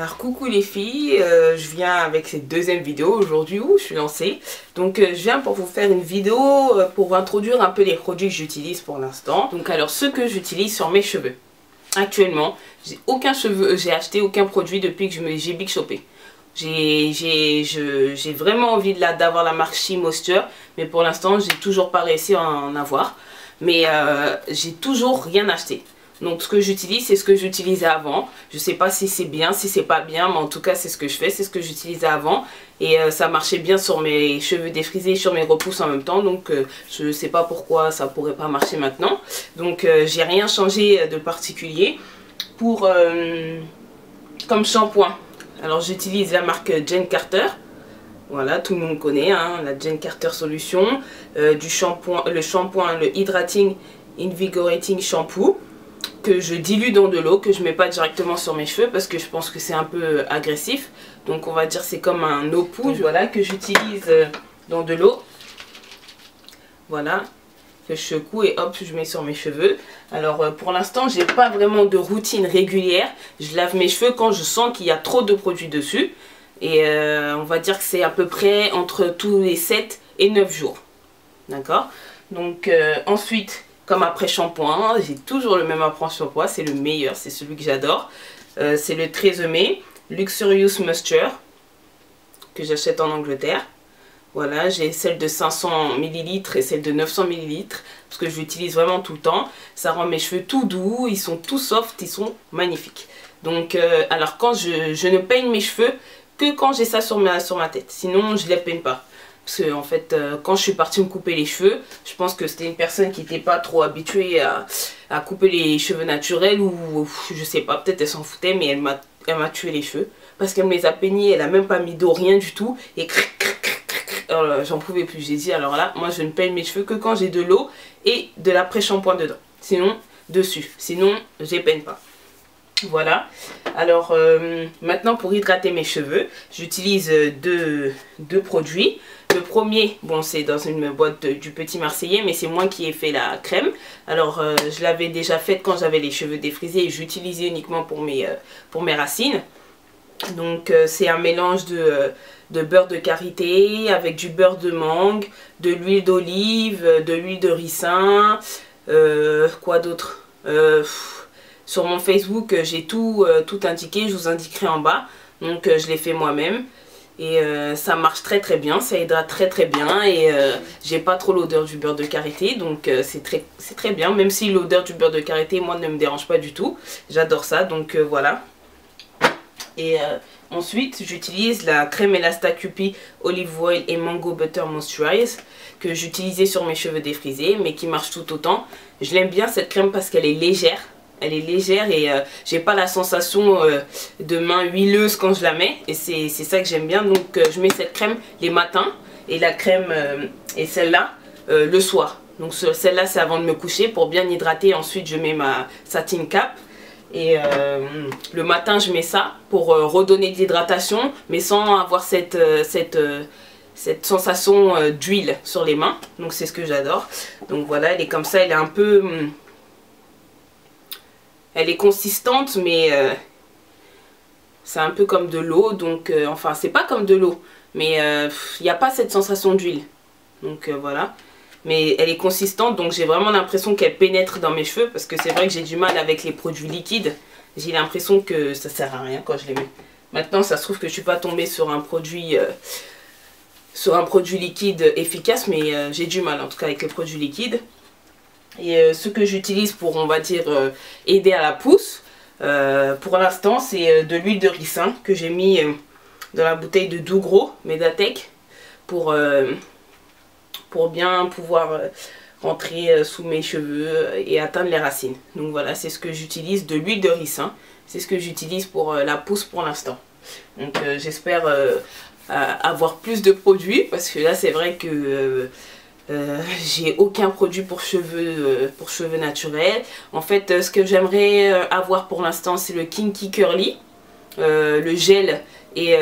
Alors coucou les filles, je viens avec cette deuxième vidéo aujourd'hui où je suis lancée. Donc je viens pour vous faire une vidéo pour introduire un peu les produits que j'utilise pour l'instant. Donc alors ce que j'utilise sur mes cheveux. Actuellement, j'ai acheté aucun produit depuis que j'ai Big Shopé. J'ai vraiment envie d'avoir la marque She Moisture, mais pour l'instant j'ai toujours pas réussi à en avoir. Mais j'ai toujours rien acheté. Donc ce que j'utilise, c'est ce que j'utilisais avant. Je sais pas si c'est bien, si c'est pas bien, mais en tout cas c'est ce que je fais, c'est ce que j'utilisais avant. Et ça marchait bien sur mes cheveux défrisés, sur mes repousses en même temps. Donc je sais pas pourquoi ça pourrait pas marcher maintenant. Donc j'ai rien changé de particulier. Pour comme shampoing, alors j'utilise la marque Jane Carter. Voilà, tout le monde connaît, hein, la Jane Carter Solution. Du shampoing, le Hydrating Invigorating Shampoo, que je dilue dans de l'eau, que je mets pas directement sur mes cheveux parce que je pense que c'est un peu agressif. Donc on va dire c'est comme un eau poudre, voilà, que j'utilise dans de l'eau. Voilà, que je secoue et hop, je mets sur mes cheveux. Alors pour l'instant, j'ai pas vraiment de routine régulière. Je lave mes cheveux quand je sens qu'il y a trop de produits dessus. Et on va dire que c'est à peu près entre tous les 7 et 9 jours. D'accord? Donc ensuite, comme après shampoing, j'ai toujours le même après shampoing, c'est le meilleur, c'est celui que j'adore. C'est le Tresemmé Luxurious Moisture que j'achète en Angleterre. Voilà, j'ai celle de 500 ml et celle de 900 ml parce que je l'utilise vraiment tout le temps. Ça rend mes cheveux tout doux, ils sont tout soft, ils sont magnifiques. Donc, alors quand je ne peigne mes cheveux que quand j'ai ça sur ma tête, sinon je ne les peigne pas. Parce que en fait, quand je suis partie me couper les cheveux, je pense que c'était une personne qui n'était pas trop habituée à couper les cheveux naturels, ou je sais pas, peut-être elle s'en foutait, mais elle m'a tué les cheveux. Parce qu'elle me les a peignés, elle a même pas mis d'eau, rien du tout. Et j'en pouvais plus. J'ai dit, alors là, moi je ne peigne mes cheveux que quand j'ai de l'eau et de l'après-shampoing dedans. Sinon, dessus. Sinon, je les peigne pas. Voilà, alors maintenant pour hydrater mes cheveux, j'utilise deux produits. Le premier, bon, c'est dans une boîte du Petit Marseillais, mais c'est moi qui ai fait la crème. Alors je l'avais déjà faite quand j'avais les cheveux défrisés et j'utilisais uniquement pour mes racines. Donc c'est un mélange de beurre de karité avec du beurre de mangue, de l'huile d'olive, de l'huile de ricin, quoi d'autre, sur mon Facebook, j'ai tout indiqué, je vous indiquerai en bas. Donc je l'ai fait moi-même. Et ça marche très très bien, ça hydrate très très bien. Et j'ai pas trop l'odeur du beurre de karité. Donc c'est très bien. Même si l'odeur du beurre de karité, moi, ne me dérange pas du tout. J'adore ça, donc voilà. Et ensuite, j'utilise la crème Elastacupi Olive Oil et Mango Butter Moisturize, que j'utilisais sur mes cheveux défrisés, mais qui marche tout autant. Je l'aime bien cette crème parce qu'elle est légère. Elle est légère et j'ai pas la sensation de main huileuse quand je la mets. Et c'est ça que j'aime bien. Donc je mets cette crème les matins et la crème et celle-là le soir. Donc celle-là c'est avant de me coucher pour bien hydrater. Ensuite je mets ma satin cap. Et le matin je mets ça pour redonner de l'hydratation, mais sans avoir cette sensation d'huile sur les mains. Donc c'est ce que j'adore. Donc voilà, elle est comme ça, elle est un peu... elle est consistante, mais c'est un peu comme de l'eau. Donc, enfin, c'est pas comme de l'eau, mais il n'y a pas cette sensation d'huile. Donc voilà. Mais elle est consistante, donc j'ai vraiment l'impression qu'elle pénètre dans mes cheveux. Parce que c'est vrai que j'ai du mal avec les produits liquides. J'ai l'impression que ça sert à rien quand je les mets. Maintenant, ça se trouve que je suis pas tombée sur un produit liquide efficace. Mais j'ai du mal en tout cas avec les produits liquides. Et ce que j'utilise pour, on va dire, aider à la pousse, pour l'instant, c'est de l'huile de ricin que j'ai mis dans la bouteille de Dougro Medatech pour bien pouvoir rentrer sous mes cheveux et atteindre les racines. Donc voilà, c'est ce que j'utilise, de l'huile de ricin. C'est ce que j'utilise pour la pousse pour l'instant. Donc j'espère avoir plus de produits parce que là, c'est vrai que... j'ai aucun produit pour cheveux naturels. En fait, ce que j'aimerais avoir pour l'instant, c'est le Kinky Curly, le gel et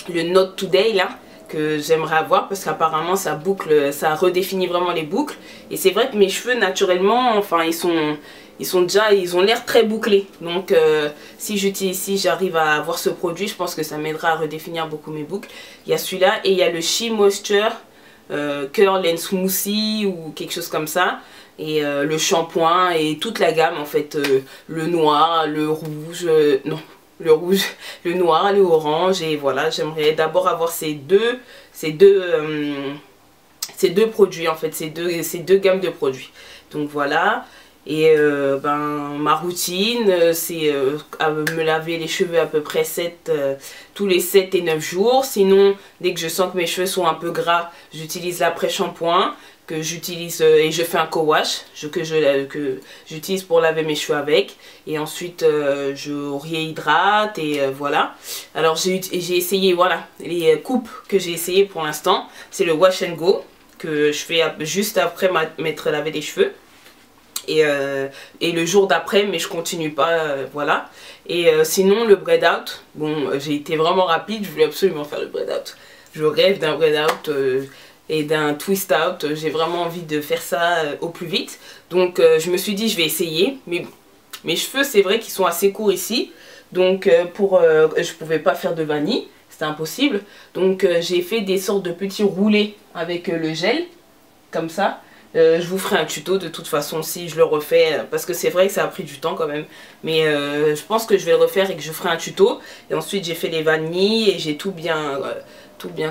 le Not Today là, que j'aimerais avoir parce qu'apparemment ça boucle, ça redéfinit vraiment les boucles. Et c'est vrai que mes cheveux naturellement, enfin ils ils ont l'air très bouclés. Donc si j'arrive à avoir ce produit, je pense que ça m'aidera à redéfinir beaucoup mes boucles. Il y a celui-là et il y a le She Moisture Curl and Smoothie ou quelque chose comme ça. Et le shampoing et toute la gamme en fait, le noir, le rouge, non, le rouge, le noir, le orange. Et voilà, j'aimerais d'abord avoir ces deux produits en fait, ces deux gammes de produits. Donc voilà. Et ma routine c'est me laver les cheveux à peu près tous les 7 et 9 jours. Sinon dès que je sens que mes cheveux sont un peu gras, j'utilise l'après-shampoing que j'utilise et je fais un co-wash que j'utilise pour laver mes cheveux avec. Et ensuite je réhydrate et voilà. Alors j'ai essayé, voilà, les coupes que j'ai essayé pour l'instant. C'est le wash and go que je fais juste après m'être lavé les cheveux. Et le jour d'après, mais je continue pas, voilà. Et sinon le braid out, bon j'ai été vraiment rapide, je voulais absolument faire le braid out. Je rêve d'un braid out et d'un twist out, j'ai vraiment envie de faire ça au plus vite. Donc je me suis dit je vais essayer, mais mes cheveux c'est vrai qu'ils sont assez courts ici. Donc je pouvais pas faire de vanille, c'était impossible. Donc j'ai fait des sortes de petits roulés avec le gel, comme ça. Je vous ferai un tuto de toute façon si je le refais, parce que c'est vrai que ça a pris du temps quand même, mais je pense que je vais le refaire et que je ferai un tuto. Et ensuite j'ai fait les vanilles et j'ai tout bien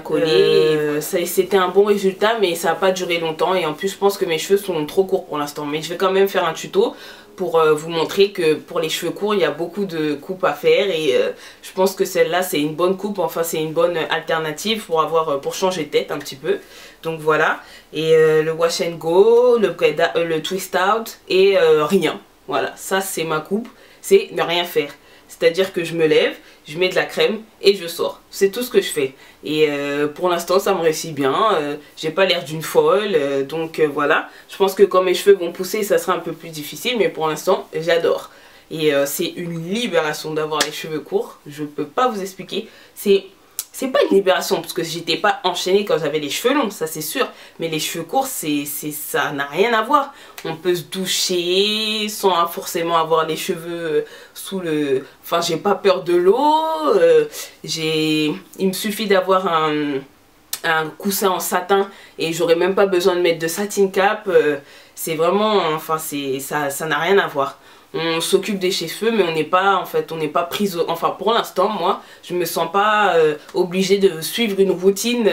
collé. C'était un bon résultat, mais ça n'a pas duré longtemps. Et en plus je pense que mes cheveux sont trop courts pour l'instant, mais je vais quand même faire un tuto pour vous montrer que pour les cheveux courts il y a beaucoup de coupes à faire. Et je pense que celle-là c'est une bonne coupe, enfin c'est une bonne alternative pour changer de tête un petit peu. Donc voilà, et le wash and go, le twist out et rien. Voilà, ça c'est ma coupe, c'est ne rien faire. C'est-à-dire que je me lève, je mets de la crème et je sors. C'est tout ce que je fais. Et pour l'instant ça me réussit bien, j'ai pas l'air d'une folle, donc voilà. Je pense que quand mes cheveux vont pousser ça sera un peu plus difficile, mais pour l'instant j'adore. Et c'est une libération d'avoir les cheveux courts, je peux pas vous expliquer. C'est pas une libération parce que j'étais pas enchaînée quand j'avais les cheveux longs, ça c'est sûr. Mais les cheveux courts, ça n'a rien à voir. On peut se doucher sans forcément avoir les cheveux sous le... Enfin, j'ai pas peur de l'eau. Il me suffit d'avoir un coussin en satin et j'aurais même pas besoin de mettre de satin cap. C'est vraiment... Enfin, ça n'a rien à voir. On s'occupe des cheveux mais on n'est pas prise, enfin pour l'instant moi je me sens pas obligée de suivre une routine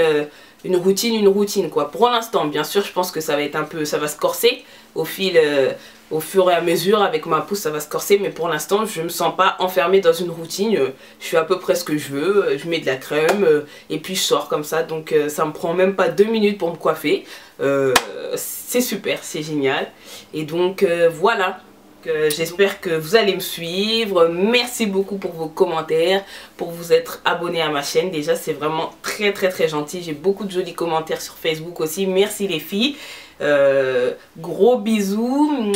quoi. Pour l'instant bien sûr je pense que ça va être ça va se corser au fur et à mesure avec ma pousse, ça va se corser, mais pour l'instant je me sens pas enfermée dans une routine. Je fais à peu près ce que je veux, je mets de la crème et puis je sors comme ça. Donc ça me prend même pas 2 minutes pour me coiffer. C'est super, c'est génial. Et donc voilà. J'espère que vous allez me suivre. Merci beaucoup pour vos commentaires, pour vous être abonné à ma chaîne. Déjà c'est vraiment très gentil. J'ai beaucoup de jolis commentaires sur Facebook aussi. Merci les filles. Gros bisous.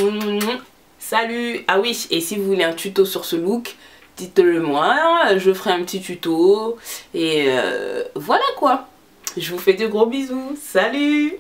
Salut. Ah oui, et si vous voulez un tuto sur ce look, dites-le moi. Je ferai un petit tuto. Et voilà quoi. Je vous fais de gros bisous. Salut.